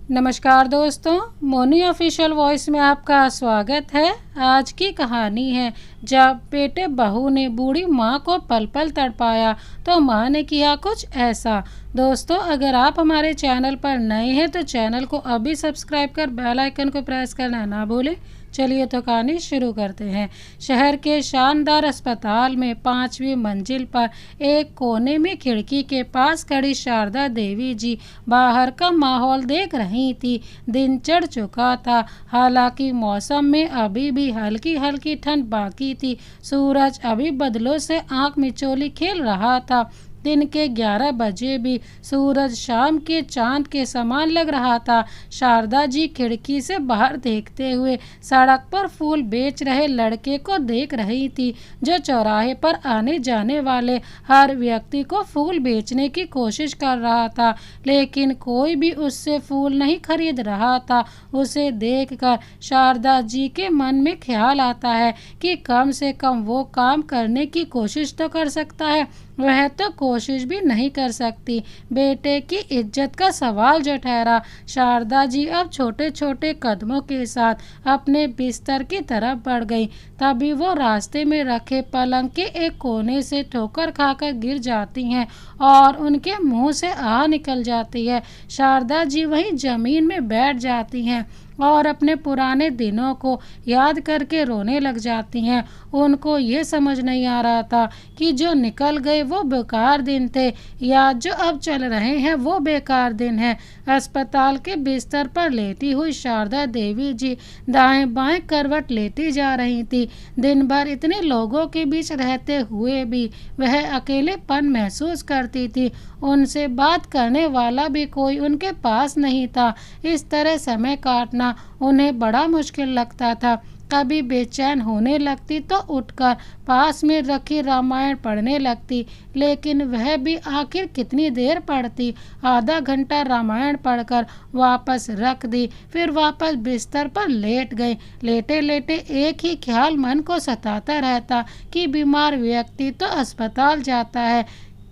नमस्कार दोस्तों, Moni official voice में आपका स्वागत है। आज की कहानी है जब बेटे बहू ने बूढ़ी माँ को पल पल तड़पाया तो माँ ने किया कुछ ऐसा। दोस्तों, अगर आप हमारे चैनल पर नए हैं तो चैनल को अभी सब्सक्राइब कर बेल आइकन को प्रेस करना ना भूलें। चलिए तो कहानी शुरू करते हैं। शहर के शानदार अस्पताल में 5वीं मंजिल पर एक कोने में खिड़की के पास खड़ी शारदा देवी जी बाहर का माहौल देख रही थी। दिन चढ़ चुका था, हालांकि मौसम में अभी भी हल्की हल्की ठंड बाकी थी। सूरज अभी बादलों से आंख मिचोली खेल रहा था। दिन के 11 बजे भी सूरज शाम के चांद के समान लग रहा था। शारदा जी खिड़की से बाहर देखते हुए सड़क पर फूल बेच रहे लड़के को देख रही थी, जो चौराहे पर आने जाने वाले हर व्यक्ति को फूल बेचने की कोशिश कर रहा था, लेकिन कोई भी उससे फूल नहीं खरीद रहा था। उसे देखकर शारदा जी के मन में ख्याल आता है कि कम से कम वो काम करने की कोशिश तो कर सकता है। वह तो कोशिश भी नहीं कर सकती। बेटे की इज्जत का सवाल जो ठहरा। शारदा जी अब छोटे छोटे कदमों के साथ अपने बिस्तर की तरफ बढ़ गई। तभी वो रास्ते में रखे पलंग के एक कोने से ठोकर खाकर गिर जाती हैं और उनके मुंह से आह निकल जाती है। शारदा जी वहीं जमीन में बैठ जाती हैं और अपने पुराने दिनों को याद करके रोने लग जाती हैं। उनको ये समझ नहीं आ रहा था कि जो निकल गए वो बेकार दिन थे या जो अब चल रहे हैं वो बेकार दिन हैं। अस्पताल के बिस्तर पर लेटी हुई शारदा देवी जी दाएं बाएं करवट लेती जा रही थी। दिन भर इतने लोगों के बीच रहते हुए भी वह अकेलेपन महसूस करती थी। उनसे बात करने वाला भी कोई उनके पास नहीं था। इस तरह समय काटना उन्हें बड़ा मुश्किल लगता था। कभी बेचैन होने लगती तो उठकर पास में रखी रामायण पढ़ने लगती, लेकिन वह भी आखिर कितनी देर पढ़ती। आधा घंटा रामायण पढ़कर वापस रख दी, फिर वापस बिस्तर पर लेट गई। लेटे लेटे एक ही ख्याल मन को सताता रहता कि बीमार व्यक्ति तो अस्पताल जाता है,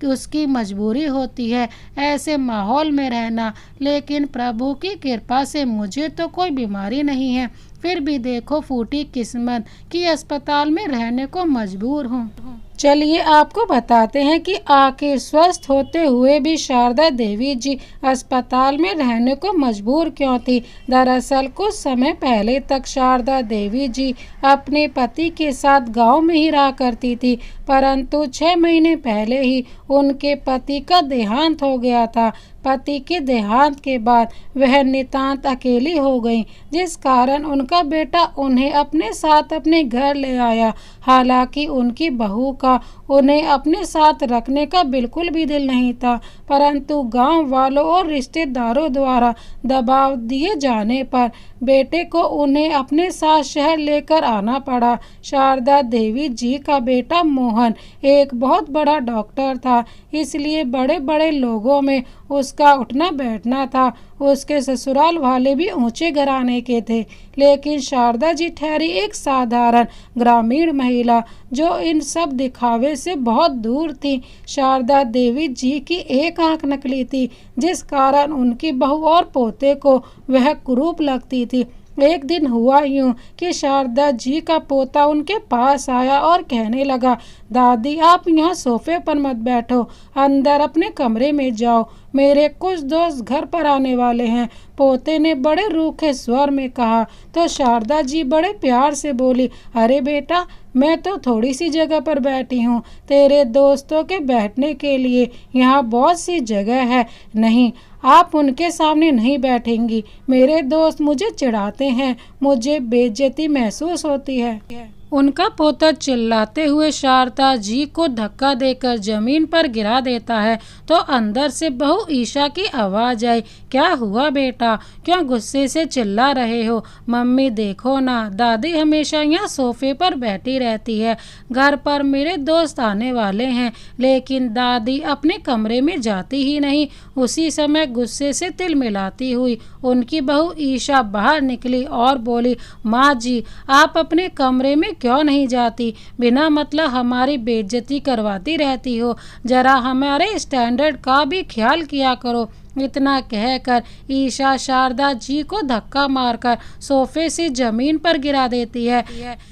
उसकी मजबूरी होती है ऐसे माहौल में रहना, लेकिन प्रभु की कृपा से मुझे तो कोई बीमारी नहीं है। फिर भी देखो फूटी किस्मत कि अस्पताल में रहने को मजबूर हूँ। चलिए आपको बताते हैं कि आखिर स्वस्थ होते हुए भी शारदा देवी जी अस्पताल में रहने को मजबूर क्यों थी। दरअसल कुछ समय पहले तक शारदा देवी जी अपने पति के साथ गांव में ही रहा करती थी, परंतु 6 महीने पहले ही उनके पति का देहांत हो गया था। पति के देहांत के बाद वह नितांत अकेली हो गई, जिस कारण उनका बेटा उन्हें अपने साथ अपने घर ले आया। हालांकि उनकी बहू का उन्हें अपने साथ रखने का बिल्कुल भी दिल नहीं था, परंतु गांव वालों और रिश्तेदारों द्वारा दबाव दिए जाने पर बेटे को उन्हें अपने साथ शहर लेकर आना पड़ा। शारदा देवी जी का बेटा मोहन एक बहुत बड़ा डॉक्टर था, इसलिए बड़े बड़े लोगों में उसका उठना बैठना था। उसके ससुराल वाले भी ऊंचे घराने के थे, लेकिन शारदा जी ठहरी एक साधारण ग्रामीण महिला जो इन सब दिखावे से बहुत दूर थी। शारदा देवी जी की एक आंख नकली थी, जिस कारण उनकी बहू और पोते को वह कुरूप लगती थी। एक दिन हुआ यूं कि शारदा जी का पोता उनके पास आया और कहने लगा, दादी आप यहाँ सोफे पर मत बैठो, अंदर अपने कमरे में जाओ, मेरे कुछ दोस्त घर पर आने वाले हैं। पोते ने बड़े रूखे स्वर में कहा तो शारदा जी बड़े प्यार से बोली, अरे बेटा मैं तो थोड़ी सी जगह पर बैठी हूँ, तेरे दोस्तों के बैठने के लिए यहाँ बहुत सी जगह है। नहीं, आप उनके सामने नहीं बैठेंगी, मेरे दोस्त मुझे चिढ़ाते हैं, मुझे बेइज्जती महसूस होती है। उनका पोता चिल्लाते हुए शारदा जी को धक्का देकर जमीन पर गिरा देता है तो अंदर से बहू ईशा की आवाज आई, क्या हुआ बेटा, क्यों गुस्से से चिल्ला रहे हो? मम्मी देखो ना, दादी हमेशा यहाँ सोफे पर बैठी रहती है, घर पर मेरे दोस्त आने वाले हैं, लेकिन दादी अपने कमरे में जाती ही नहीं। उसी समय गुस्से से तिल मिलाती हुई उनकी बहू ईशा बाहर निकली और बोली, माँ जी आप अपने कमरे में क्यों नहीं जाती, बिना मतलब हमारी बेइज्जती करवाती रहती हो, जरा हमारे स्टैंडर्ड का भी ख्याल किया करो। इतना कहकर ईशा शारदा जी को धक्का मारकर सोफे से जमीन पर गिरा देती है।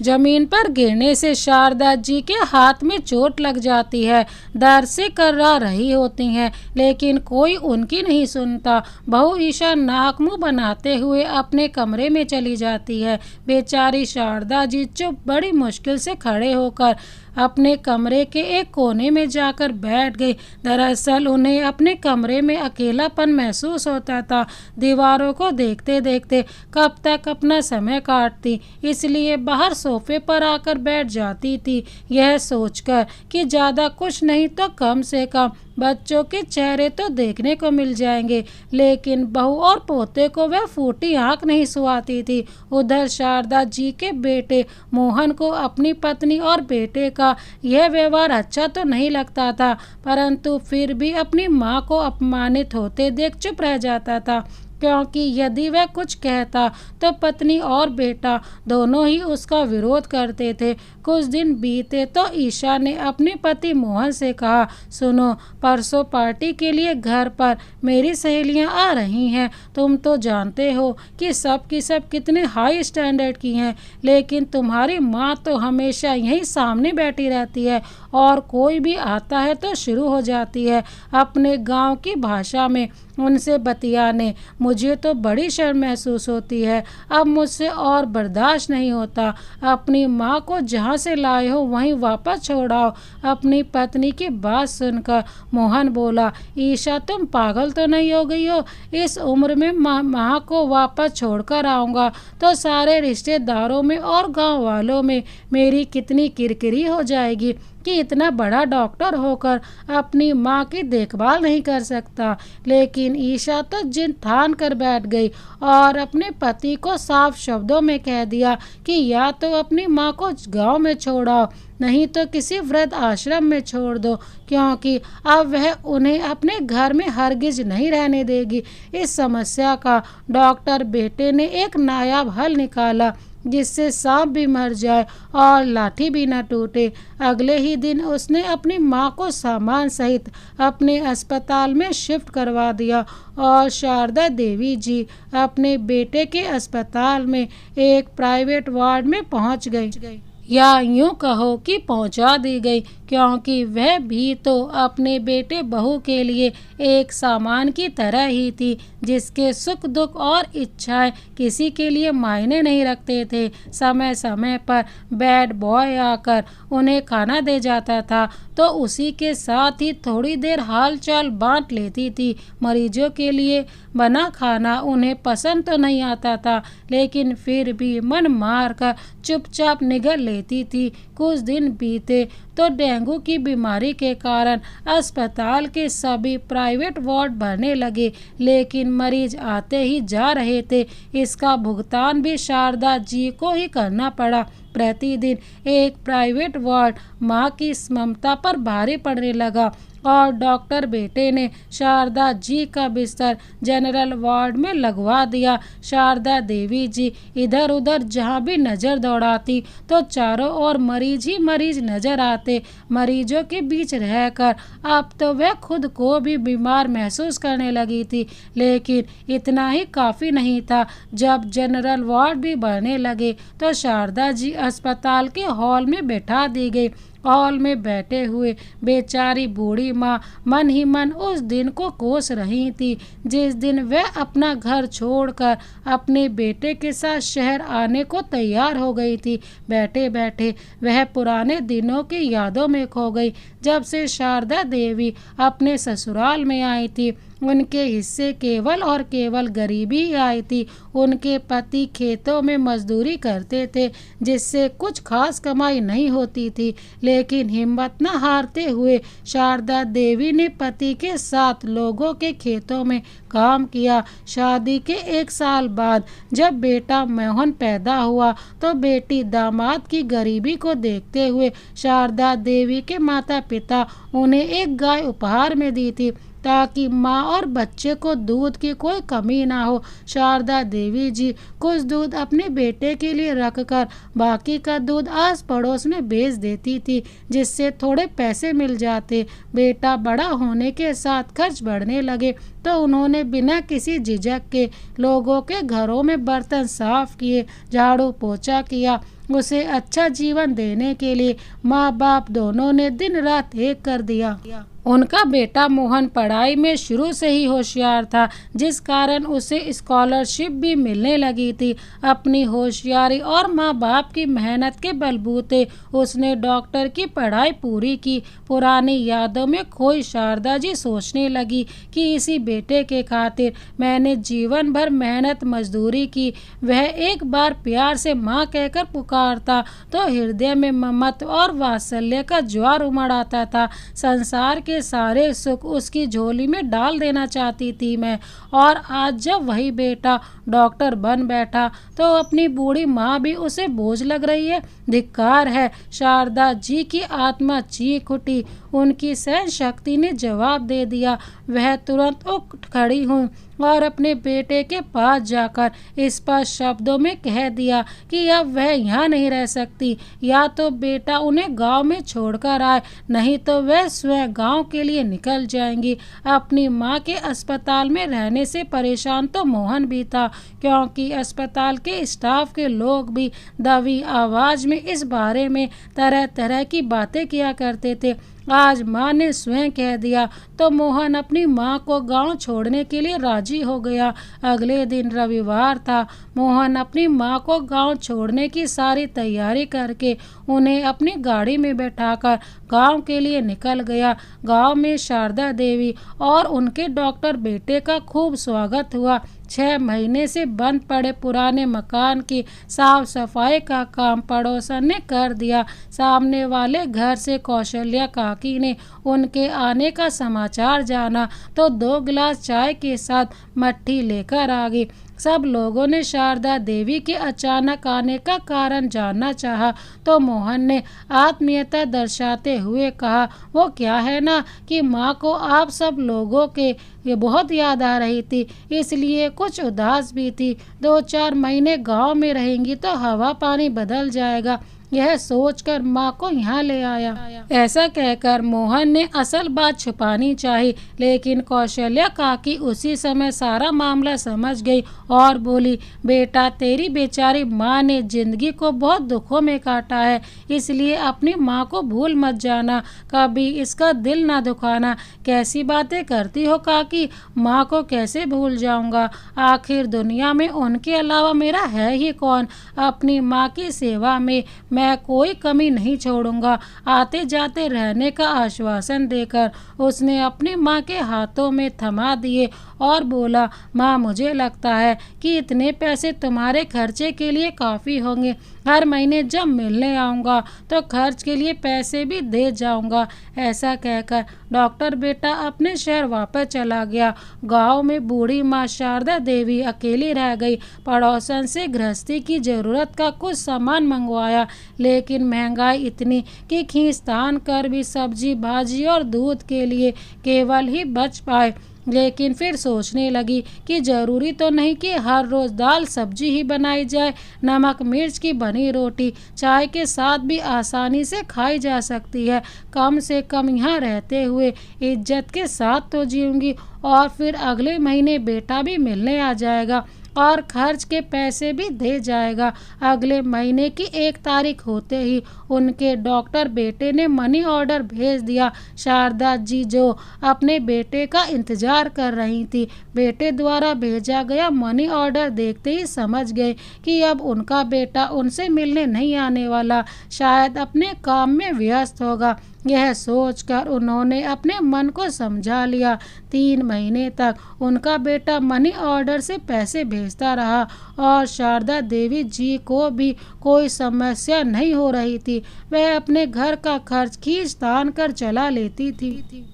जमीन पर गिरने से शारदा जी के हाथ में चोट लग जाती है। दर्द से कर्रा रही होती हैं, लेकिन कोई उनकी नहीं सुनता। बहू ईशा नाक मुंह बनाते हुए अपने कमरे में चली जाती है। बेचारी शारदा जी चुप बड़ी मुश्किल से खड़े होकर अपने कमरे के एक कोने में जाकर बैठ गई। दरअसल उन्हें अपने कमरे में अकेलापन महसूस होता था। दीवारों को देखते देखते कब तक अपना समय काटती, इसलिए बाहर सोफे पर आकर बैठ जाती थी, यह सोचकर कि ज़्यादा कुछ नहीं तो कम से कम बच्चों के चेहरे तो देखने को मिल जाएंगे। लेकिन बहू और पोते को वह फूटी आंख नहीं सुहाती थी। उधर शारदा जी के बेटे मोहन को अपनी पत्नी और बेटे का यह व्यवहार अच्छा तो नहीं लगता था, परंतु फिर भी अपनी मां को अपमानित होते देख चुप रह जाता था, क्योंकि यदि वह कुछ कहता तो पत्नी और बेटा दोनों ही उसका विरोध करते थे। कुछ दिन बीते तो ईशा ने अपने पति मोहन से कहा, सुनो, परसों पार्टी के लिए घर पर मेरी सहेलियां आ रही हैं। तुम तो जानते हो कि सब की सब कितने हाई स्टैंडर्ड की हैं, लेकिन तुम्हारी माँ तो हमेशा यहीं सामने बैठी रहती है और कोई भी आता है तो शुरू हो जाती है अपने गांव की भाषा में उनसे बतियाने। मुझे तो बड़ी शर्म महसूस होती है। अब मुझसे और बर्दाश्त नहीं होता। अपनी माँ को जहाँ से लाए हो वहीं वापस छोड़ाओ। अपनी पत्नी की बात सुनकर मोहन बोला, ईशा तुम पागल तो नहीं हो गई हो? इस उम्र में माँ को वापस छोड़कर आऊँगा तो सारे रिश्तेदारों में और गाँव वालों में मेरी कितनी किरकिरी हो जाएगी कि इतना बड़ा डॉक्टर होकर अपनी माँ की देखभाल नहीं कर सकता। लेकिन ईशा तो जिद ठान कर बैठ गई और अपने पति को साफ शब्दों में कह दिया कि या तो अपनी माँ को गांव में छोड़ाओ, नहीं तो किसी वृद्ध आश्रम में छोड़ दो, क्योंकि अब वह उन्हें अपने घर में हरगिज नहीं रहने देगी। इस समस्या का डॉक्टर बेटे ने एक नायाब हल निकाला, जिससे सांप भी मर जाए और लाठी भी न टूटे। अगले ही दिन उसने अपनी माँ को सामान सहित अपने अस्पताल में शिफ्ट करवा दिया और शारदा देवी जी अपने बेटे के अस्पताल में एक प्राइवेट वार्ड में पहुँच गई, या यूं कहो कि पहुंचा दी गई, क्योंकि वह भी तो अपने बेटे बहू के लिए एक सामान की तरह ही थी, जिसके सुख दुख और इच्छाएं किसी के लिए मायने नहीं रखते थे। समय समय पर बैड बॉय आकर उन्हें खाना दे जाता था तो उसी के साथ ही थोड़ी देर हाल चाल बांट लेती थी। मरीजों के लिए बना खाना उन्हें पसंद तो नहीं आता था, लेकिन फिर भी मन मार कर चुपचाप निगल लेती थी। कुछ दिन बीते तो डेंगू की बीमारी के कारण अस्पताल के सभी प्राइवेट वार्ड भरने लगे, लेकिन मरीज आते ही जा रहे थे। इसका भुगतान भी शारदा जी को ही करना पड़ा। प्रतिदिन एक प्राइवेट वार्ड माँ की ममता पर भारी पड़ने लगा और डॉक्टर बेटे ने शारदा जी का बिस्तर जनरल वार्ड में लगवा दिया। शारदा देवी जी इधर उधर जहाँ भी नज़र दौड़ाती तो चारों ओर मरीज ही मरीज नजर आते। मरीजों के बीच रहकर अब तो वह खुद को भी बीमार महसूस करने लगी थी, लेकिन इतना ही काफ़ी नहीं था। जब जनरल वार्ड भी बढ़ने लगे तो शारदा जी अस्पताल के हॉल में बैठा दी गई। हॉल में बैठे हुए बेचारी बूढ़ी माँ मन ही मन उस दिन को कोस रही थी जिस दिन वह अपना घर छोड़कर अपने बेटे के साथ शहर आने को तैयार हो गई थी। बैठे बैठे वह पुराने दिनों की यादों में खो गई, जब से शारदा देवी अपने ससुराल में आई थी। उनके हिस्से केवल और केवल गरीबी ही आई थी। उनके पति खेतों में मजदूरी करते थे, जिससे कुछ खास कमाई नहीं होती थी, लेकिन हिम्मत न हारते हुए शारदा देवी ने पति के साथ लोगों के खेतों में काम किया। शादी के 1 साल बाद जब बेटा मोहन पैदा हुआ तो बेटी दामाद की गरीबी को देखते हुए शारदा देवी के माता पिता उन्हें एक गाय उपहार में दी थी। ताकि माँ और बच्चे को दूध की कोई कमी ना हो। शारदा देवी जी कुछ दूध अपने बेटे के लिए रखकर बाकी का दूध आस पड़ोस में बेच देती थी, जिससे थोड़े पैसे मिल जाते। बेटा बड़ा होने के साथ खर्च बढ़ने लगे तो उन्होंने बिना किसी झिझक के लोगों के घरों में बर्तन साफ किए, झाड़ू पोछा किया। उसे अच्छा जीवन देने के लिए माँ बाप दोनों ने दिन रात एक कर दिया। उनका बेटा मोहन पढ़ाई में शुरू से ही होशियार था, जिस कारण उसे स्कॉलरशिप भी मिलने लगी थी। अपनी होशियारी और माँ बाप की मेहनत के बलबूते उसने डॉक्टर की पढ़ाई पूरी की। पुरानी यादों में खोई शारदा जी सोचने लगी कि इसी बेटे के खातिर मैंने जीवन भर मेहनत मजदूरी की। वह एक बार प्यार से माँ कहकर पुकारता तो हृदय में ममत्व और वात्सल्य का ज्वार उमड़ आता था। संसार के सारे सुख उसकी झोली में डाल देना चाहती थी मैं। और आज जब वही बेटा डॉक्टर बन बैठा तो अपनी बूढ़ी माँ भी उसे बोझ लग रही है। धिक्कार है। शारदा जी की आत्मा चीख उठी। उनकी सहन शक्ति ने जवाब दे दिया। वह तुरंत उठ खड़ी हुई और अपने बेटे के पास जाकर स्पष्ट शब्दों में कह दिया कि अब वह यहाँ नहीं रह सकती। या तो बेटा उन्हें गांव में छोड़कर आए, नहीं तो वह स्वयं गांव के लिए निकल जाएंगी। अपनी माँ के अस्पताल में रहने से परेशान तो मोहन भी था, क्योंकि अस्पताल के स्टाफ के लोग भी दबी आवाज में इस बारे में तरह तरह की बातें किया करते थे। आज माँ ने स्वयं कह दिया तो मोहन अपनी माँ को गांव छोड़ने के लिए राजी हो गया। अगले दिन रविवार था। मोहन अपनी माँ को गांव छोड़ने की सारी तैयारी करके उन्हें अपनी गाड़ी में बैठाकर गांव के लिए निकल गया। गांव में शारदा देवी और उनके डॉक्टर बेटे का खूब स्वागत हुआ। 6 महीने से बंद पड़े पुराने मकान की साफ सफाई का काम पड़ोसन ने कर दिया। सामने वाले घर से कौशल्या काकी ने उनके आने का समाचार जाना तो 2 गिलास चाय के साथ मट्ठी लेकर आ गई। सब लोगों ने शारदा देवी के अचानक आने का कारण जानना चाहा तो मोहन ने आत्मीयता दर्शाते हुए कहा, वो क्या है ना कि माँ को आप सब लोगों के ये बहुत याद आ रही थी, इसलिए कुछ उदास भी थी। 2-4 महीने गांव में रहेंगी तो हवा पानी बदल जाएगा, यह सोचकर माँ को यहाँ ले आया। ऐसा कहकर मोहन ने असल बात छुपानी चाही, लेकिन कौशल्या काकी उसी समय सारा मामला समझ गई और बोली, बेटा तेरी बेचारी माँ ने जिंदगी को बहुत दुखों में काटा है, इसलिए अपनी माँ को भूल मत जाना, कभी इसका दिल ना दुखाना। कैसी बातें करती हो काकी, माँ को कैसे भूल जाऊंगा, आखिर दुनिया में उनके अलावा मेरा है ही कौन। अपनी माँ की सेवा में मैं कोई कमी नहीं छोड़ूंगा। आते जाते रहने का आश्वासन देकर उसने अपनी माँ के हाथों में थमा दिए और बोला, माँ मुझे लगता है कि इतने पैसे तुम्हारे खर्चे के लिए काफ़ी होंगे। हर महीने जब मिलने आऊँगा तो खर्च के लिए पैसे भी दे जाऊँगा। ऐसा कहकर डॉक्टर बेटा अपने शहर वापस चला गया। गांव में बूढ़ी माँ शारदा देवी अकेली रह गई। पड़ोसन से गृहस्थी की ज़रूरत का कुछ सामान मंगवाया, लेकिन महंगाई इतनी कि खींचतान कर भी सब्जी भाजी और दूध के लिए केवल ही बच पाए। लेकिन फिर सोचने लगी कि ज़रूरी तो नहीं कि हर रोज़ दाल सब्जी ही बनाई जाए। नमक मिर्च की बनी रोटी चाय के साथ भी आसानी से खाई जा सकती है। कम से कम यहाँ रहते हुए इज्जत के साथ तो जीऊँगी। और फिर अगले महीने बेटा भी मिलने आ जाएगा और खर्च के पैसे भी दे जाएगा। अगले महीने की 1 तारीख होते ही उनके डॉक्टर बेटे ने मनी ऑर्डर भेज दिया। शारदा जी जो अपने बेटे का इंतजार कर रही थी, बेटे द्वारा भेजा गया मनी ऑर्डर देखते ही समझ गए कि अब उनका बेटा उनसे मिलने नहीं आने वाला, शायद अपने काम में व्यस्त होगा। यह सोचकर उन्होंने अपने मन को समझा लिया। 3 महीने तक उनका बेटा मनी ऑर्डर से पैसे भेजता रहा और शारदा देवी जी को भी कोई समस्या नहीं हो रही थी। वह अपने घर का खर्च खींच तान कर चला लेती थी।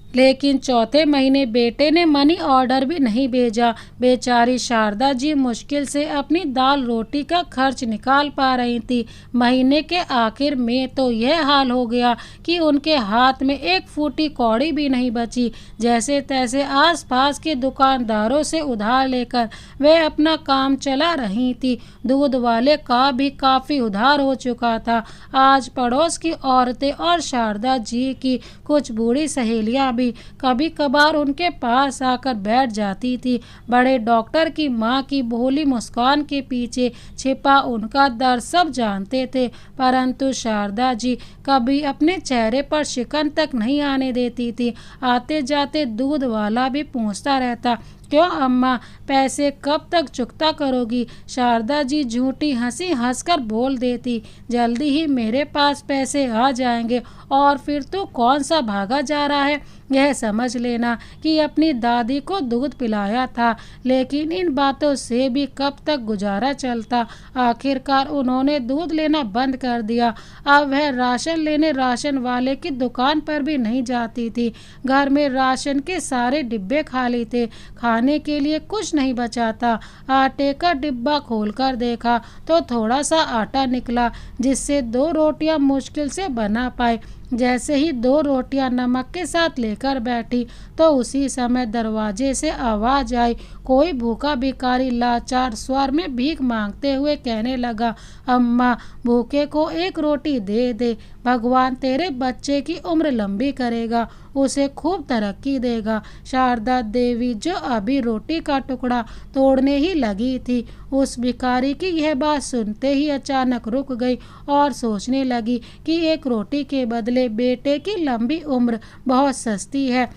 लेकिन चौथे महीने बेटे ने मनी ऑर्डर भी नहीं भेजा। बेचारी शारदा जी मुश्किल से अपनी दाल रोटी का खर्च निकाल पा रही थी। महीने के आखिर में तो यह हाल हो गया कि उनके हाथ में एक फूटी कौड़ी भी नहीं बची। जैसे तैसे आसपास के दुकानदारों से उधार लेकर वह अपना काम चला रही थी। दूध वाले का भी काफ़ी उधार हो चुका था। आज पड़ोस की औरतें और शारदा जी की कुछ बूढ़ी सहेलियां भी कभी कभार उनके पास आकर बैठ जाती थी। बड़े डॉक्टर की माँ की भोली मुस्कान के पीछे छिपा उनका दर्द सब जानते थे, परंतु शारदा जी कभी अपने चेहरे पर शिकन तक नहीं आने देती थी। आते जाते दूध वाला भी पूछता रहता, क्यों अम्मा, पैसे कब तक चुकता करोगी? शारदा जी झूठी हंसी हंसकर बोल देती, जल्दी ही मेरे पास पैसे आ जाएंगे और फिर तू कौन सा भागा जा रहा है। यह समझ लेना कि अपनी दादी को दूध पिलाया था, लेकिन इन बातों से भी कब तक गुजारा चलता। आखिरकार उन्होंने दूध लेना बंद कर दिया। अब वह राशन लेने राशन वाले की दुकान पर भी नहीं जाती थी। घर में राशन के सारे डिब्बे खाली थे, खाने के लिए कुछ नहीं बचा था। आटे का डिब्बा खोलकर देखा तो थोड़ा सा आटा निकला, जिससे 2 रोटियां मुश्किल से बना पाए। जैसे ही 2 रोटियां नमक के साथ लेकर बैठी तो उसी समय दरवाजे से आवाज आई। कोई भूखा भिखारी लाचार स्वर में भीख मांगते हुए कहने लगा, अम्मा, भूखे को एक रोटी दे दे, भगवान तेरे बच्चे की उम्र लंबी करेगा, उसे खूब तरक्की देगा। शारदा देवी जो अभी रोटी का टुकड़ा तोड़ने ही लगी थी, उस भिखारी की यह बात सुनते ही अचानक रुक गई और सोचने लगी कि एक रोटी के बदले बेटे की लंबी उम्र बहुत सस्ती है।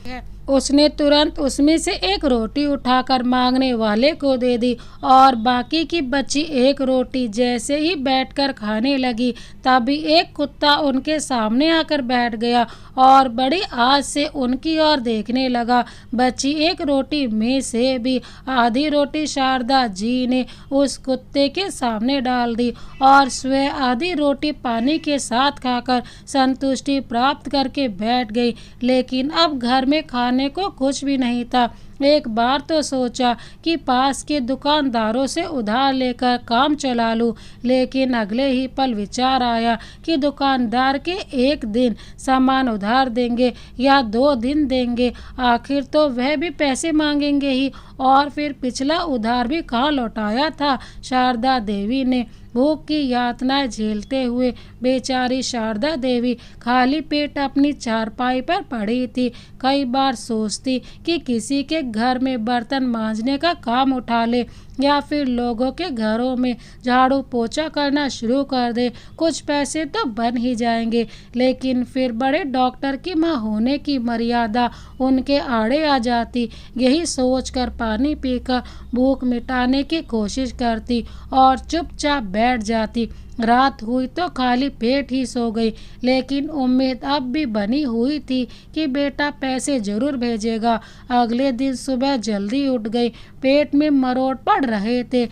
उसने तुरंत उसमें से एक रोटी उठाकर मांगने वाले को दे दी और बाकी की बची एक रोटी जैसे ही बैठकर खाने लगी, तभी एक कुत्ता उनके सामने आकर बैठ गया और बड़ी आस से उनकी ओर देखने लगा। बची एक रोटी में से भी आधी रोटी शारदा जी ने उस कुत्ते के सामने डाल दी और स्वयं आधी रोटी पानी के साथ खाकर संतुष्टि प्राप्त करके बैठ गई। लेकिन अब घर में खाने को कुछ भी नहीं था। एक बार तो सोचा कि पास के दुकानदारों से उधार लेकर काम चला लूं, लेकिन अगले ही पल विचार आया कि दुकानदार के एक दिन सामान उधार देंगे या 2 दिन देंगे, आखिर तो वह भी पैसे मांगेंगे ही, और फिर पिछला उधार भी कहाँ लौटाया था शारदा देवी ने। भूख की यातनाएं झेलते हुए बेचारी शारदा देवी खाली पेट अपनी चारपाई पर पड़ी थी। कई बार सोचती कि किसी के घर में बर्तन मांजने का काम उठा ले या फिर लोगों के घरों में झाड़ू पोछा करना शुरू कर दे, कुछ पैसे तो बन ही जाएंगे। लेकिन फिर बड़े डॉक्टर की मां होने की मर्यादा उनके आड़े आ जाती। यही सोचकर पानी पीकर भूख मिटाने की कोशिश करती और चुपचाप बैठ जाती। रात हुई तो खाली पेट ही सो गई, लेकिन उम्मीद अब भी बनी हुई थी कि बेटा पैसे जरूर भेजेगा। अगले दिन सुबह जल्दी उठ गई, पेट में मरोड़ पड़ रहे थे।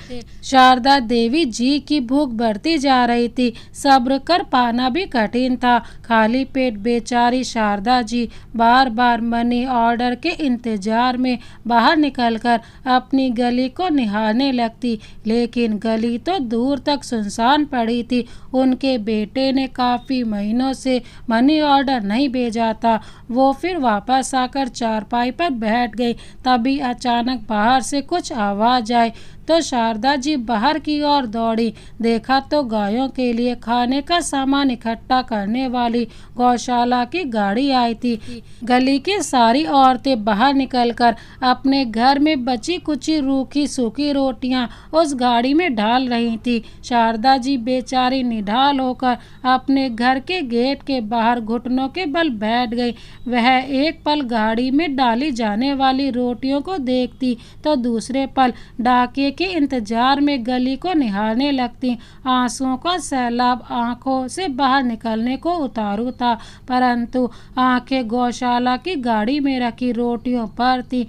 शारदा देवी जी की भूख बढ़ती जा रही थी, सब्र कर पाना भी कठिन था। खाली पेट बेचारी शारदा जी बार बार मनी ऑर्डर के इंतजार में बाहर निकलकर अपनी गली को निहारने लगती, लेकिन गली तो दूर तक सुनसान पड़ी थी। उनके बेटे ने काफी महीनों से मनी ऑर्डर नहीं भेजा था। वो फिर वापस आकर चारपाई पर बैठ गई। तभी अचानक बाहर से कुछ आवाज आई तो शारदा जी बाहर की ओर दौड़ी। देखा तो गायों के लिए खाने का सामान इकट्ठा करने वाली गौशाला की गाड़ी आई थी। गली की सारी औरतें बाहर निकलकर अपने घर में बची कुची रूखी सूखी रोटियां उस गाड़ी में डाल रही थी। शारदा जी बेचारी निढाल होकर अपने घर के गेट के बाहर घुटनों के बल बैठ गई। वह एक पल गाड़ी में डाली जाने वाली रोटियों को देखती तो दूसरे पल डाके के इंतजार में गली को निहारने लगती। आंसुओं का सैलाब आंखों से बाहर निकलने को उतारू था, परंतु आंखें गौशाला की गाड़ी में रखी रोटियों पर थी।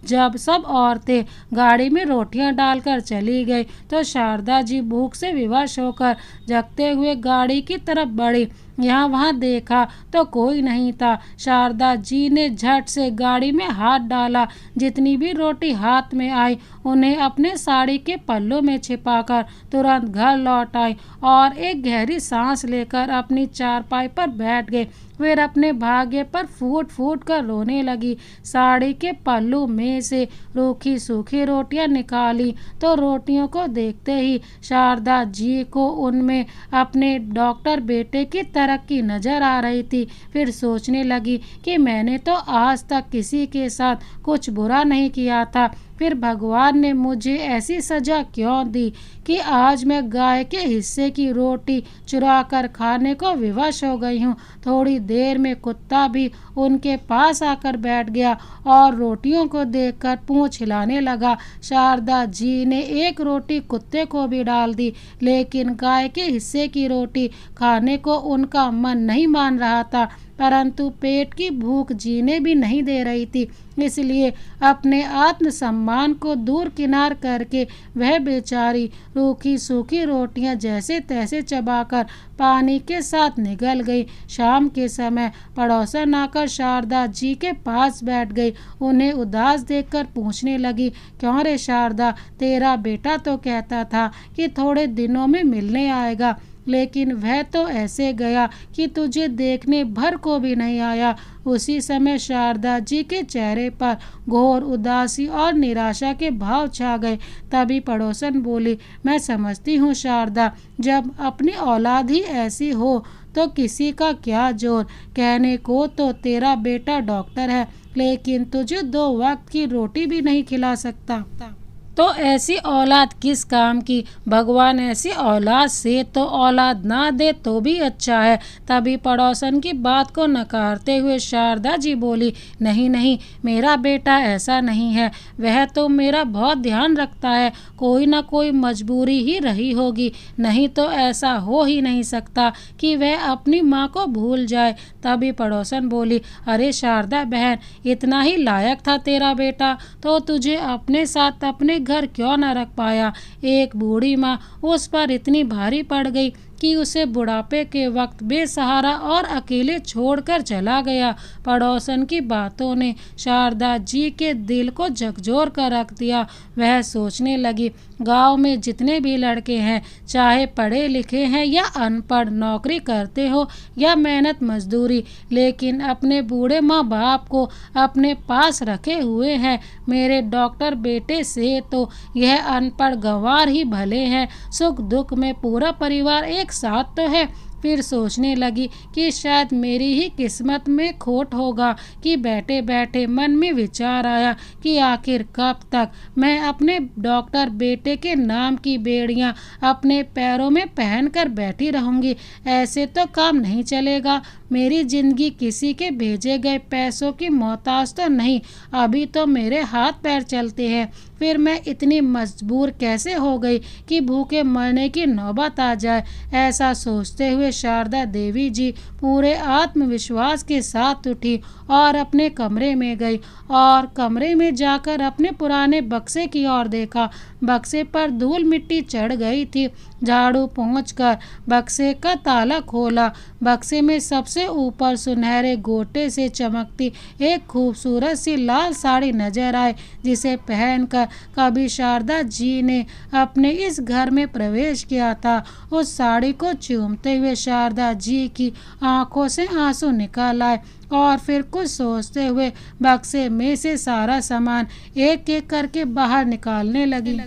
जब सब औरतें गाड़ी में रोटियां डालकर चली गई तो शारदा जी भूख से विवश होकर जगते हुए गाड़ी की तरफ बढ़ी। यहाँ वहाँ देखा तो कोई नहीं था। शारदा जी ने झट से गाड़ी में हाथ डाला। जितनी भी रोटी हाथ में आई उन्हें अपने साड़ी के पल्लों में छिपाकर तुरंत घर लौट आई और एक गहरी सांस लेकर अपनी चारपाई पर बैठ गए। फिर अपने भाग्य पर फूट फूट कर रोने लगी। साड़ी के पल्लू में से रूखी सूखी रोटियां निकाली तो रोटियों को देखते ही शारदा जी को उनमें अपने डॉक्टर बेटे की तरक्की नजर आ रही थी। फिर सोचने लगी कि मैंने तो आज तक किसी के साथ कुछ बुरा नहीं किया था, फिर भगवान ने मुझे ऐसी सजा क्यों दी कि आज मैं गाय के हिस्से की रोटी चुरा कर खाने को विवश हो गई हूँ। थोड़ी देर में कुत्ता भी उनके पास आकर बैठ गया और रोटियों को देखकर पूंछ हिलाने लगा। शारदा जी ने एक रोटी कुत्ते को भी डाल दी, लेकिन गाय के हिस्से की रोटी खाने को उनका मन नहीं मान रहा था, परंतु पेट की भूख जीने भी नहीं दे रही थी। इसलिए अपने आत्मसम्मान को दूर किनार करके वह बेचारी रूखी सूखी रोटियां जैसे तैसे चबाकर पानी के साथ निगल गई। शाम के समय पड़ोसन आकर शारदा जी के पास बैठ गई। उन्हें उदास देखकर पूछने लगी, क्यों रे शारदा, तेरा बेटा तो कहता था कि थोड़े दिनों में मिलने आएगा, लेकिन वह तो ऐसे गया कि तुझे देखने भर को भी नहीं आया। उसी समय शारदा जी के चेहरे पर घोर उदासी और निराशा के भाव छा गए। तभी पड़ोसन बोली, मैं समझती हूँ शारदा, जब अपनी औलाद ही ऐसी हो तो किसी का क्या जोर। कहने को तो तेरा बेटा डॉक्टर है, लेकिन तुझे 2 वक्त की रोटी भी नहीं खिला सकता, तो ऐसी औलाद किस काम की। भगवान ऐसी औलाद से तो औलाद ना दे तो भी अच्छा है। तभी पड़ोसन की बात को नकारते हुए शारदा जी बोली, नहीं नहीं, मेरा बेटा ऐसा नहीं है, वह तो मेरा बहुत ध्यान रखता है, कोई ना कोई मजबूरी ही रही होगी, नहीं तो ऐसा हो ही नहीं सकता कि वह अपनी माँ को भूल जाए। तभी पड़ोसन बोली, अरे शारदा बहन, इतना ही लायक था तेरा बेटा तो तुझे अपने साथ अपने घर क्यों न रख पाया। एक बूढ़ी माँ उस पर इतनी भारी पड़ गई कि उसे बुढ़ापे के वक्त बेसहारा और अकेले छोड़कर चला गया। पड़ोसन की बातों ने शारदा जी के दिल को झकझोर कर रख दिया। वह सोचने लगी, गांव में जितने भी लड़के हैं, चाहे पढ़े लिखे हैं या अनपढ़, नौकरी करते हो या मेहनत मजदूरी, लेकिन अपने बूढ़े माँ बाप को अपने पास रखे हुए हैं। मेरे डॉक्टर बेटे से तो यह अनपढ़ गंवार ही भले हैं, सुख दुख में पूरा परिवार एक साथ तो है। फिर सोचने लगी कि शायद मेरी ही किस्मत में खोट होगा कि बैठे बैठे मन में विचार आया कि आखिर कब तक मैं अपने डॉक्टर बेटे के नाम की बेड़ियां अपने पैरों में पहनकर बैठी रहूंगी। ऐसे तो काम नहीं चलेगा। मेरी जिंदगी किसी के भेजे गए पैसों की मोहताज तो नहीं, अभी तो मेरे हाथ पैर चलते हैं, फिर मैं इतनी मजबूर कैसे हो गई कि भूखे मरने की नौबत आ जाए। ऐसा सोचते हुए शारदा देवी जी पूरे आत्मविश्वास के साथ उठी और अपने कमरे में गई और कमरे में जाकर अपने पुराने बक्से की ओर देखा। बक्से पर धूल मिट्टी चढ़ गई थी। झाड़ू पहुंचकर बक्से का ताला खोला। बक्से में सबसे ऊपर सुनहरे गोटे से चमकती एक खूबसूरत सी लाल साड़ी नजर आए, जिसे पहनकर कभी शारदा जी ने अपने इस घर में प्रवेश किया था। उस साड़ी को चूमते हुए शारदा जी की आंखों से आंसू निकल आए और फिर कुछ सोचते हुए बक्से में से सारा सामान एक एक करके बाहर निकालने लगी।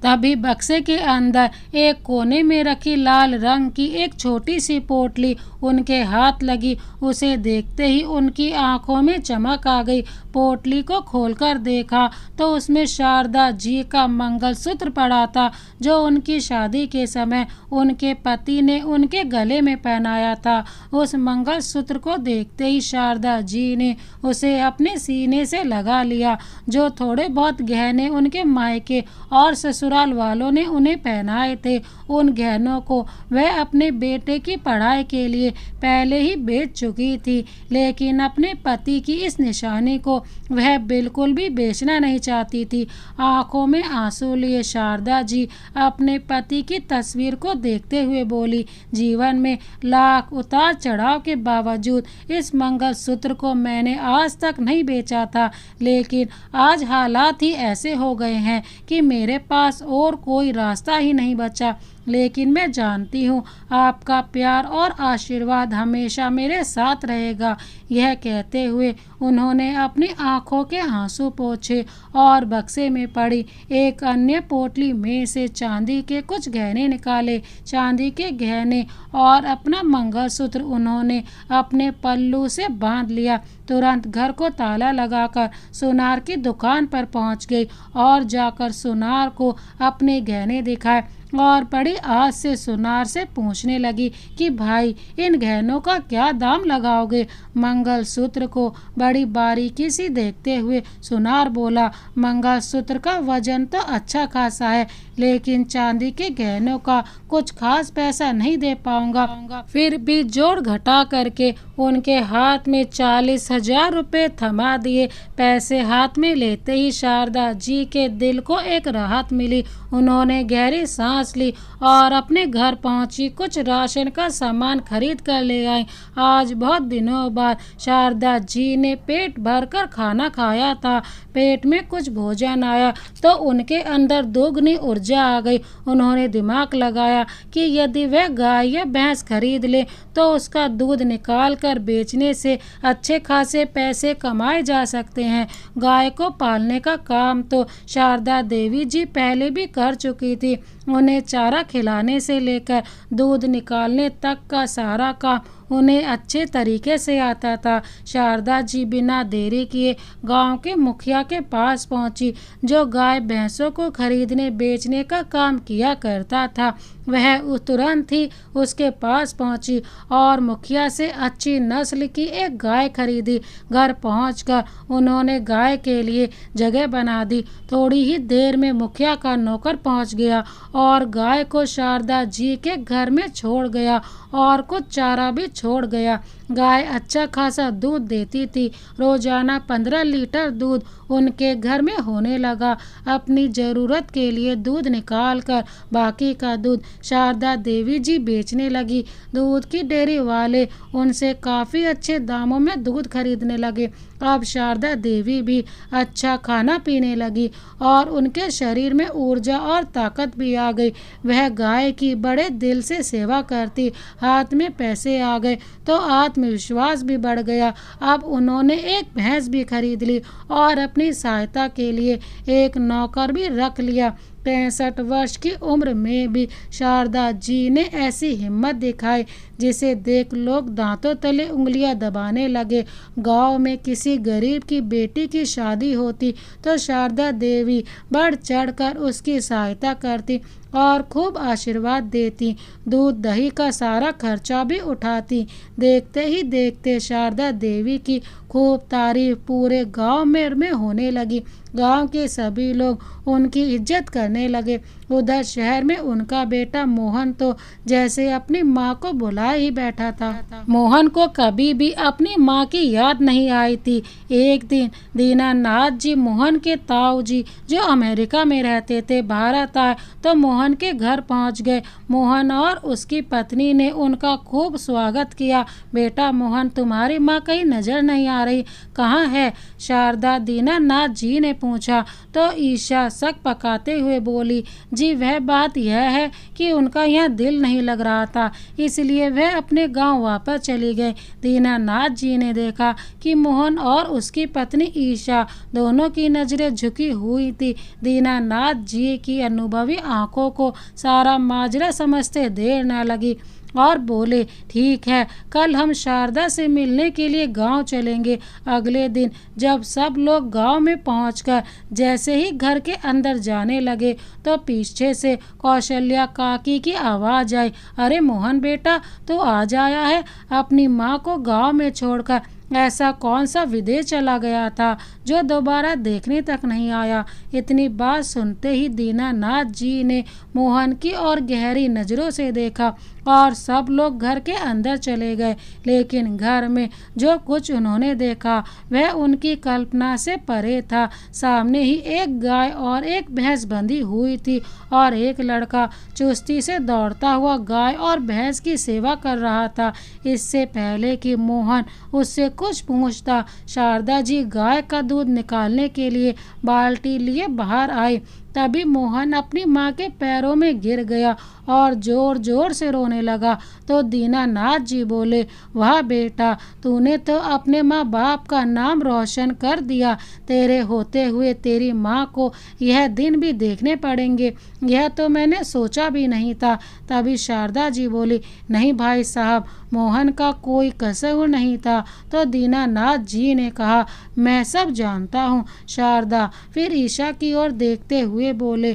तभी बक्से के अंदर एक कोने में रखी लाल रंग की एक छोटी सी पोटली उनके हाथ लगी। उसे देखते ही उनकी आंखों में चमक आ गई। पोटली को खोलकर देखा तो उसमें शारदा जी का मंगलसूत्र पड़ा था, जो उनकी शादी के समय उनके पति ने उनके गले में पहनाया था। उस मंगलसूत्र को देखते ही शारदा जी ने उसे अपने सीने से लगा लिया। जो थोड़े बहुत गहने उनके मायके और ससुर ससुराल वालों ने उन्हें पहनाए थे, उन गहनों को वह अपने बेटे की पढ़ाई के लिए पहले ही बेच चुकी थी, लेकिन अपने पति की इस निशानी को वह बिल्कुल भी बेचना नहीं चाहती थी। आंखों में आंसू लिए शारदा जी अपने पति की तस्वीर को देखते हुए बोली, जीवन में लाख उतार चढ़ाव के बावजूद इस मंगलसूत्र को मैंने आज तक नहीं बेचा था, लेकिन आज हालात ही ऐसे हो गए हैं कि मेरे पास और कोई रास्ता ही नहीं बचा। लेकिन मैं जानती हूँ आपका प्यार और आशीर्वाद हमेशा मेरे साथ रहेगा। यह कहते हुए उन्होंने अपनी आंखों के आंसू पोंछे और बक्से में पड़ी एक अन्य पोटली में से चांदी के कुछ गहने निकाले। चांदी के गहने और अपना मंगलसूत्र उन्होंने अपने पल्लू से बांध लिया। तुरंत घर को ताला लगाकर सुनार की दुकान पर पहुंच गई और जाकर सुनार को अपने गहने दिखाए और बड़ी आस से सुनार से पूछने लगी कि भाई, इन गहनों का क्या दाम लगाओगे? मंगलसूत्र को बड़ी बारीकी से देखते हुए सुनार बोला, मंगलसूत्र का वजन तो अच्छा खासा है, लेकिन चांदी के गहनों का कुछ खास पैसा नहीं दे पाऊंगा। फिर भी जोड़ घटा करके उनके हाथ में 40,000 रुपये थमा दिए। पैसे हाथ में लेते ही शारदा जी के दिल को एक राहत मिली। उन्होंने गहरी सांस ली और अपने घर पहुंची। कुछ राशन का सामान खरीद कर ले आई। आज बहुत दिनों बाद शारदा जी ने पेट भर कर खाना खाया था। पेट में कुछ भोजन आया तो उनके अंदर दोगुनी ऊर्जा आ गई। उन्होंने दिमाग लगाया कि यदि वह गाय या भैंस खरीद ले तो उसका दूध निकाल कर बेचने से अच्छे खासे पैसे कमाए जा सकते हैं। गाय को पालने का काम तो शारदा देवी जी पहले भी कर चुकी थी। उन्हें चारा खिलाने से लेकर दूध निकालने तक का सारा काम उन्हें अच्छे तरीके से आता था। शारदा जी बिना देरी किए गांव के मुखिया के पास पहुंची, जो गाय भैंसों को खरीदने बेचने का काम किया करता था। वह तुरंत ही उसके पास पहुंची और मुखिया से अच्छी नस्ल की एक गाय खरीदी। घर पहुंचकर उन्होंने गाय के लिए जगह बना दी। थोड़ी ही देर में मुखिया का नौकर पहुंच गया और गाय को शारदा जी के घर में छोड़ गया और कुछ चारा भी छोड़ गया। गाय अच्छा खासा दूध देती थी। रोजाना 15 लीटर दूध उनके घर में होने लगा। अपनी ज़रूरत के लिए दूध निकालकर बाकी का दूध शारदा देवी जी बेचने लगी। दूध की डेयरी वाले उनसे काफ़ी अच्छे दामों में दूध खरीदने लगे। अब शारदा देवी भी अच्छा खाना पीने लगी और उनके शरीर में ऊर्जा और ताकत भी आ गई। वह गाय की बड़े दिल से सेवा करती। हाथ में पैसे आ गए तो आत्मविश्वास भी बढ़ गया। अब उन्होंने एक भैंस भी खरीद ली और अपनी सहायता के लिए एक नौकर भी रख लिया। 65 वर्ष की उम्र में भी शारदा जी ने ऐसी हिम्मत दिखाई जिसे देख लोग दांतों तले उंगलियां दबाने लगे। गांव में किसी गरीब की बेटी की शादी होती तो शारदा देवी बढ़ चढ़कर उसकी सहायता करती और खूब आशीर्वाद देती। दूध दही का सारा खर्चा भी उठाती। देखते ही देखते शारदा देवी की खूब तारीफ पूरे गांव में होने लगी। गांव के सभी लोग उनकी इज्जत करने लगे। उधर शहर में उनका बेटा मोहन तो जैसे अपनी माँ को बुलाए ही बैठा था। मोहन को कभी भी अपनी माँ की याद नहीं आई थी। एक दिन दीनानाथ जी मोहन के ताऊ जी जो अमेरिका में रहते थे भारत आए तो मोहन के घर पहुँच गए। मोहन और उसकी पत्नी ने उनका खूब स्वागत किया। बेटा मोहन, तुम्हारी माँ कहीं नजर नहीं आ रही, कहाँ है? शारदा दीनानाथ जी ने पूछा तो ईशा शक पकाते हुए बोली, जी वह बात यह है कि उनका यहाँ दिल नहीं लग रहा था, इसलिए वह अपने गांव वापस चली गए। दीनानाथ जी ने देखा कि मोहन और उसकी पत्नी ईशा दोनों की नजरें झुकी हुई थी। दीनानाथ जी की अनुभवी आंखों को सारा माजरा समझते देर न लगी और बोले, ठीक है, कल हम शारदा से मिलने के लिए गांव चलेंगे। अगले दिन जब सब लोग गांव में पहुंचकर जैसे ही घर के अंदर जाने लगे तो पीछे से कौशल्या काकी की आवाज़ आई, अरे मोहन बेटा, तो आज आया है? अपनी माँ को गांव में छोड़कर ऐसा कौन सा विदेश चला गया था जो दोबारा देखने तक नहीं आया। इतनी बात सुनते ही दीनानाथ जी ने मोहन की ओर गहरी नजरों से देखा और सब लोग घर के अंदर चले गए। लेकिन घर में जो कुछ उन्होंने देखा वह उनकी कल्पना से परे था। सामने ही एक गाय और एक भैंस बंधी हुई थी और एक लड़का चुस्ती से दौड़ता हुआ गाय और भैंस की सेवा कर रहा था। इससे पहले कि मोहन उससे कुछ पूछता, शारदा जी गाय का दूध निकालने के लिए बाल्टी लिए बाहर आई। तभी मोहन अपनी माँ के पैरों में गिर गया और जोर जोर से रोने लगा। तो दीनानाथ जी बोले, वाह बेटा, तूने तो अपने माँ बाप का नाम रोशन कर दिया। तेरे होते हुए तेरी माँ को यह दिन भी देखने पड़ेंगे, यह तो मैंने सोचा भी नहीं था। तभी शारदा जी बोली, नहीं भाई साहब, मोहन का कोई कसूर नहीं था। तो दीनानाथ जी ने कहा, मैं सब जानता हूँ। शारदा फिर ईशा की ओर देखते हुए बोले,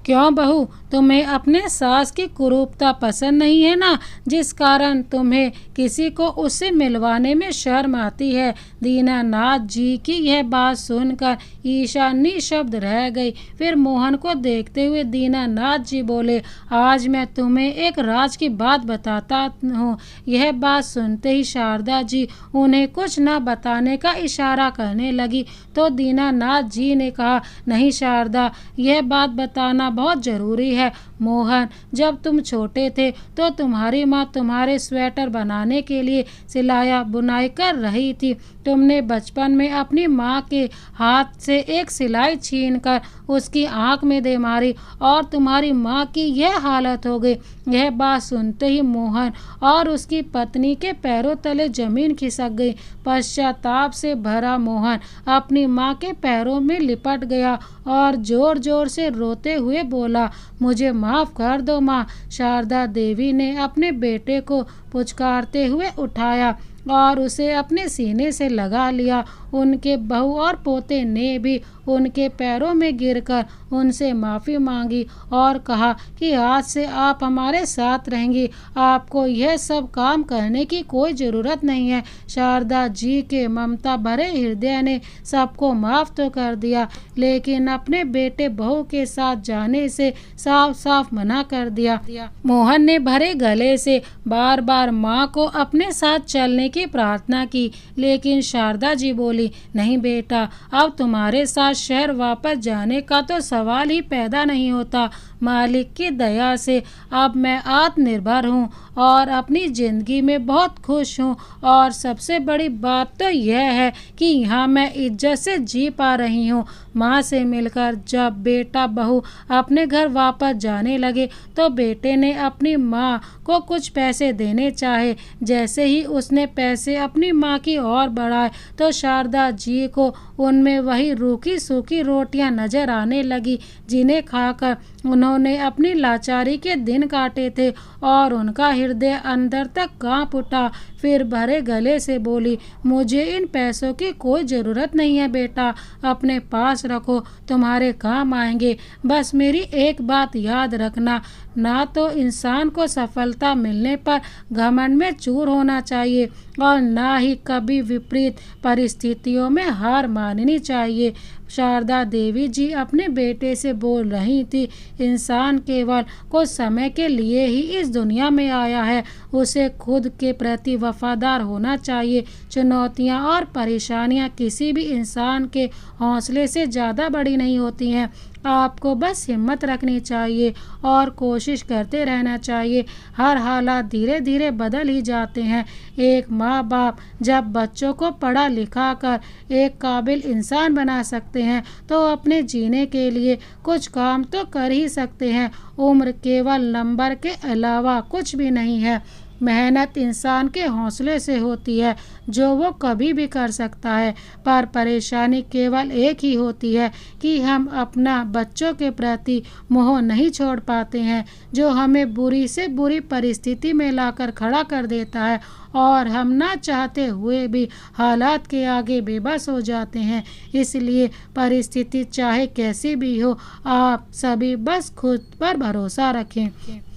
क्यों बहू, तुम्हें अपने सास की कुरूपता पसंद नहीं है ना, जिस कारण तुम्हें किसी को उससे मिलवाने में शर्म आती है। दीनानाथ जी की यह बात सुनकर ईशा निशब्द रह गई। फिर मोहन को देखते हुए दीनानाथ जी बोले, आज मैं तुम्हें एक राज की बात बताता हूँ। यह बात सुनते ही शारदा जी उन्हें कुछ न बताने का इशारा करने लगी। तो दीनानाथ जी ने कहा, नहीं शारदा, यह बात बताना बहुत जरूरी है। मोहन, जब तुम छोटे थे तो तुम्हारी माँ तुम्हारे स्वेटर बनाने के लिए सिलाया बुनाई कर रही थी। तुमने बचपन में अपनी माँ के हाथ से एक सिलाई छीनकर उसकी आंख में दे मारी और तुम्हारी माँ की यह हालत हो गई। यह बात सुनते ही मोहन और उसकी पत्नी के पैरों तले जमीन खिसक गई। पश्चाताप से भरा मोहन अपनी माँ के पैरों में लिपट गया और जोर जोर से रोते हुए बोला, मुझे माफ कर दो माँ। शारदा देवी ने अपने बेटे को पुचकारते हुए उठाया और उसे अपने सीने से लगा लिया। उनके बहू और पोते ने भी उनके पैरों में गिरकर उनसे माफ़ी मांगी और कहा कि आज से आप हमारे साथ रहेंगी, आपको यह सब काम करने की कोई ज़रूरत नहीं है। शारदा जी के ममता भरे हृदय ने सबको माफ़ तो कर दिया, लेकिन अपने बेटे बहू के साथ जाने से साफ साफ मना कर दिया। मोहन ने भरे गले से बार बार माँ को अपने साथ चलने की प्रार्थना की, लेकिन शारदा जी बोली, नहीं बेटा, अब तुम्हारे साथ शहर वापस जाने का तो सवाल ही पैदा नहीं होता। मालिक की दया से अब मैं आत्मनिर्भर हूँ और अपनी ज़िंदगी में बहुत खुश हूँ। और सबसे बड़ी बात तो यह है कि यहाँ मैं इज्जत से जी पा रही हूँ। माँ से मिलकर जब बेटा बहू अपने घर वापस जाने लगे तो बेटे ने अपनी माँ को कुछ पैसे देने चाहे। जैसे ही उसने पैसे अपनी माँ की ओर बढ़ाए तो शारदा जी को उनमें वही रूखी सूखी रोटियां नजर आने लगी जिन्हें खाकर उन्होंने अपनी लाचारी के दिन काटे थे और उनका हृदय अंदर तक कांप उठा। फिर भरे गले से बोली, मुझे इन पैसों की कोई ज़रूरत नहीं है बेटा, अपने पास रखो, तुम्हारे काम आएंगे। बस मेरी एक बात याद रखना, ना तो इंसान को सफलता मिलने पर घमंड में चूर होना चाहिए और ना ही कभी विपरीत परिस्थितियों में हार माननी चाहिए। शारदा देवी जी अपने बेटे से बोल रही थी, इंसान केवल कुछ समय के लिए ही इस दुनिया में आया है, उसे खुद के प्रति वफादार होना चाहिए। चुनौतियां और परेशानियां किसी भी इंसान के हौसले से ज़्यादा बड़ी नहीं होती हैं। आपको बस हिम्मत रखनी चाहिए और कोशिश करते रहना चाहिए। हर हालात धीरे धीरे बदल ही जाते हैं। एक माँ बाप जब बच्चों को पढ़ा लिखा कर एक काबिल इंसान बना सकते हैं तो अपने जीने के लिए कुछ काम तो कर ही सकते हैं। उम्र केवल नंबर के अलावा कुछ भी नहीं है। मेहनत इंसान के हौसले से होती है जो वो कभी भी कर सकता है। पर परेशानी केवल एक ही होती है कि हम अपना बच्चों के प्रति मोह नहीं छोड़ पाते हैं, जो हमें बुरी से बुरी परिस्थिति में लाकर खड़ा कर देता है और हम ना चाहते हुए भी हालात के आगे बेबस हो जाते हैं। इसलिए परिस्थिति चाहे कैसी भी हो, आप सभी बस खुद पर भरोसा रखें।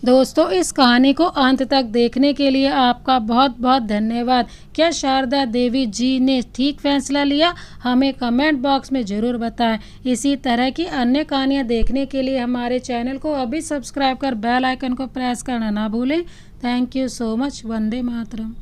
दोस्तों, इस कहानी को अंत तक देखने के लिए आपका बहुत बहुत धन्यवाद। क्या शारदा देवी जी ने ठीक फैसला लिया? हमें कमेंट बॉक्स में ज़रूर बताएं। इसी तरह की अन्य कहानियाँ देखने के लिए हमारे चैनल को अभी सब्सक्राइब कर बेल आइकन को प्रेस करना ना भूलें। Thank you so much. Vande Mataram.